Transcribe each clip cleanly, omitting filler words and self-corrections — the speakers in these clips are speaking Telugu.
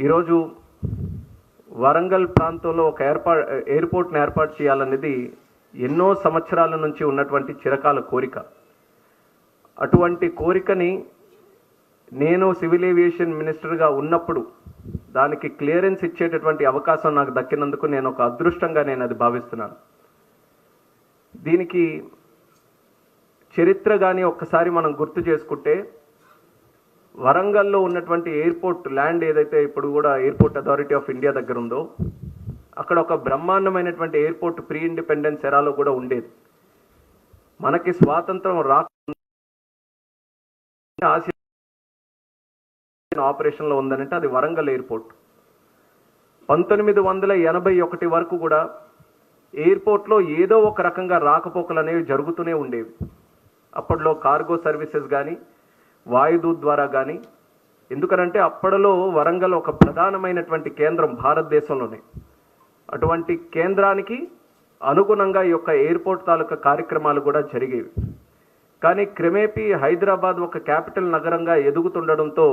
ఈరోజు వరంగల్ ప్రాంతంలో ఒక ఎయిర్పోర్ట్ని ఏర్పాటు చేయాలనేది ఎన్నో సంవత్సరాల నుంచి ఉన్నటువంటి చిరకాల కోరిక. అటువంటి కోరికని నేను సివిల్ ఏవియేషన్ మినిస్టర్గా ఉన్నప్పుడు దానికి క్లియరెన్స్ ఇచ్చేటటువంటి అవకాశం నాకు దక్కినందుకు నేను ఒక అదృష్టంగా నేను అది భావిస్తున్నాను. దీనికి చరిత్ర కానీ ఒక్కసారి మనం గుర్తు చేసుకుంటే, వరంగల్లో ఉన్నటువంటి ఎయిర్పోర్ట్ ల్యాండ్ ఏదైతే ఇప్పుడు కూడా ఎయిర్పోర్ట్ అథారిటీ ఆఫ్ ఇండియా దగ్గర ఉందో, అక్కడ ఒక బ్రహ్మాండమైనటువంటి ఎయిర్పోర్ట్ ప్రీ ఇండిపెండెన్స్ ఎరాలో కూడా ఉండేది. మనకి స్వాతంత్రం రాకుండా ఆపరేషన్లో ఉందనంటే అది వరంగల్ ఎయిర్పోర్ట్. 1981 వరకు కూడా ఎయిర్పోర్ట్లో ఏదో ఒక రకంగా రాకపోకలు అనేవి జరుగుతూనే ఉండేవి. అప్పట్లో కార్గో సర్వీసెస్ కానీ వాయుదూత్ ద్వారా కానీ, ఎందుకనంటే అప్పట్లో వరంగల్ ఒక ప్రధానమైనటువంటి కేంద్రం భారతదేశంలోనే. అటువంటి కేంద్రానికి అనుగుణంగా ఈ యొక్క ఎయిర్పోర్ట్ తాలూకా కార్యక్రమాలు కూడా జరిగేవి. కానీ క్రమేపీ హైదరాబాద్ ఒక క్యాపిటల్ నగరంగా ఎదుగుతుండడంతో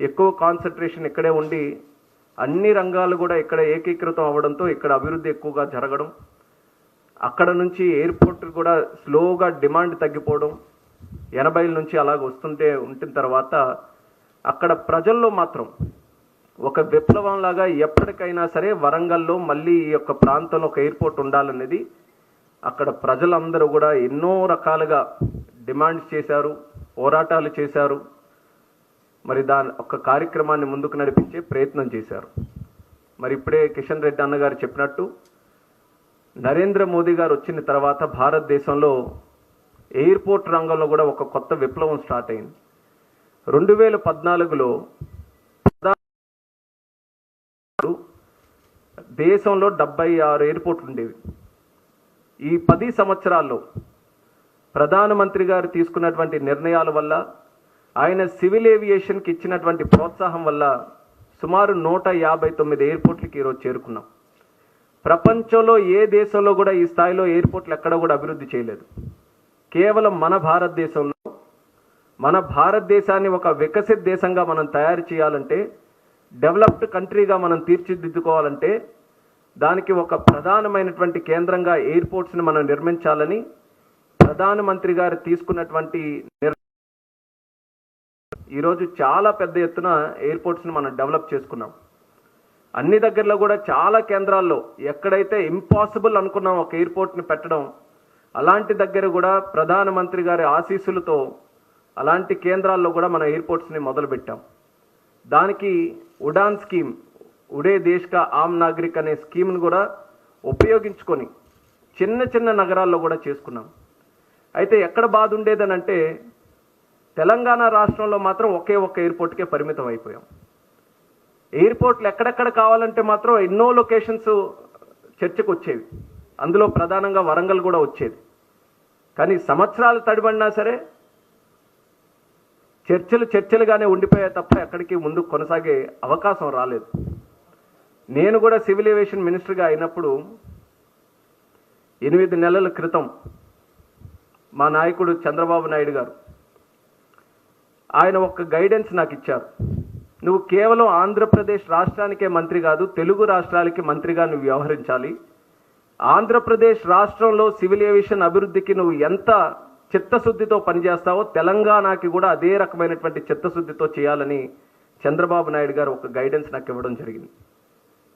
ఎక్కువ కాన్సన్ట్రేషన్ ఇక్కడే ఉండి అన్ని రంగాలు కూడా ఇక్కడ ఏకీకృతం అవ్వడంతో ఇక్కడ అభివృద్ధి ఎక్కువగా జరగడం, అక్కడ నుంచి ఎయిర్పోర్ట్ కూడా స్లోగా డిమాండ్ తగ్గిపోవడం, 80ల నుంచి అలాగ ఉంటున్న తర్వాత అక్కడ ప్రజల్లో మాత్రం ఒక విప్లవంలాగా ఎప్పటికైనా సరే వరంగల్లో మళ్ళీ ఈ యొక్క ప్రాంతంలో ఒక ఎయిర్పోర్ట్ ఉండాలనేది అక్కడ ప్రజలందరూ కూడా ఎన్నో రకాలుగా డిమాండ్స్ చేశారు, పోరాటాలు చేశారు. మరి దాని ఒక కార్యక్రమాన్ని ముందుకు నడిపించే ప్రయత్నం చేశారు. మరి ఇప్పుడే కిషన్ రెడ్డి అన్నగారు చెప్పినట్టు, నరేంద్ర మోదీ గారు వచ్చిన తర్వాత భారతదేశంలో ఎయిర్పోర్ట్ రంగంలో కూడా ఒక కొత్త విప్లవం స్టార్ట్ అయింది. 2014లో దేశంలో 76 ఎయిర్పోర్ట్లు ఉండేవి. ఈ 10 సంవత్సరాల్లో ప్రధానమంత్రి గారు తీసుకున్నటువంటి నిర్ణయాల వల్ల, ఆయన సివిల్ ఏవియేషన్కి ఇచ్చినటువంటి ప్రోత్సాహం వల్ల సుమారు 159 ఎయిర్పోర్ట్లకి ఈరోజు చేరుకున్నాం. ప్రపంచంలో ఏ దేశంలో కూడా ఈ స్థాయిలో ఎయిర్పోర్ట్లు ఎక్కడ కూడా అభివృద్ధి చేయలేదు. కేవలం మన భారతదేశంలో, మన భారతదేశాన్ని ఒక వికసిత దేశంగా మనం తయారు చేయాలంటే, డెవలప్డ్ కంట్రీగా మనం తీర్చిదిద్దుకోవాలంటే, దానికి ఒక ప్రధానమైనటువంటి కేంద్రంగా ఎయిర్పోర్ట్స్ని మనం నిర్మించాలని ప్రధానమంత్రి గారు తీసుకున్నటువంటి ఈరోజు చాలా పెద్ద ఎత్తున ఎయిర్పోర్ట్స్ని మనం డెవలప్ చేసుకున్నాం. అన్ని దగ్గరలో కూడా చాలా కేంద్రాల్లో ఎక్కడైతే ఇంపాసిబుల్ అనుకున్నాం ఒక ఎయిర్పోర్ట్ని పెట్టడం, అలాంటి దగ్గర కూడా ప్రధానమంత్రి గారి ఆశీస్సులతో అలాంటి కేంద్రాల్లో కూడా మన ఎయిర్పోర్ట్స్ని మొదలుపెట్టాం. దానికి ఉడాన్ స్కీమ్, ఉడే దేశ్ కా ఆమ్ నాగరిక్ అనే స్కీమ్ను కూడా ఉపయోగించుకొని చిన్న చిన్న నగరాల్లో కూడా చేసుకున్నాం. అయితే ఎక్కడ బాధ ఉండేదనంటే, తెలంగాణ రాష్ట్రంలో మాత్రం ఒకే ఒక్క ఎయిర్పోర్ట్కే పరిమితం అయిపోయాం. ఎయిర్పోర్ట్లు ఎక్కడెక్కడ కావాలంటే మాత్రం ఎన్నో లొకేషన్స్ చర్చకు వచ్చేవి. అందులో ప్రధానంగా వరంగల్ కూడా వచ్చేది. కానీ సంవత్సరాలు తడిబడినా సరే చర్చలుగానే ఉండిపోయాయి తప్ప ఎక్కడికి ముందుకు కొనసాగే అవకాశం రాలేదు. నేను కూడా సివిల్ ఏవియేషన్ మినిస్టర్గా అయినప్పుడు 8 నెలల క్రితం మా నాయకుడు చంద్రబాబు నాయుడు గారు ఆయన ఒక గైడెన్స్ నాకు ఇచ్చారు. నువ్వు కేవలం ఆంధ్రప్రదేశ్ రాష్ట్రానికే మంత్రి కాదు, తెలుగు రాష్ట్రాలకి మంత్రిగా నువ్వు వ్యవహరించాలి. ఆంధ్రప్రదేశ్ రాష్ట్రంలో సివిల్ ఏవియేషన్ అభివృద్ధికి నువ్వు ఎంత చిత్తశుద్ధితో పనిచేస్తావో తెలంగాణకి కూడా అదే రకమైనటువంటి చిత్తశుద్ధితో చేయాలని చంద్రబాబు నాయుడు గారు ఒక గైడెన్స్ నాకు ఇవ్వడం జరిగింది.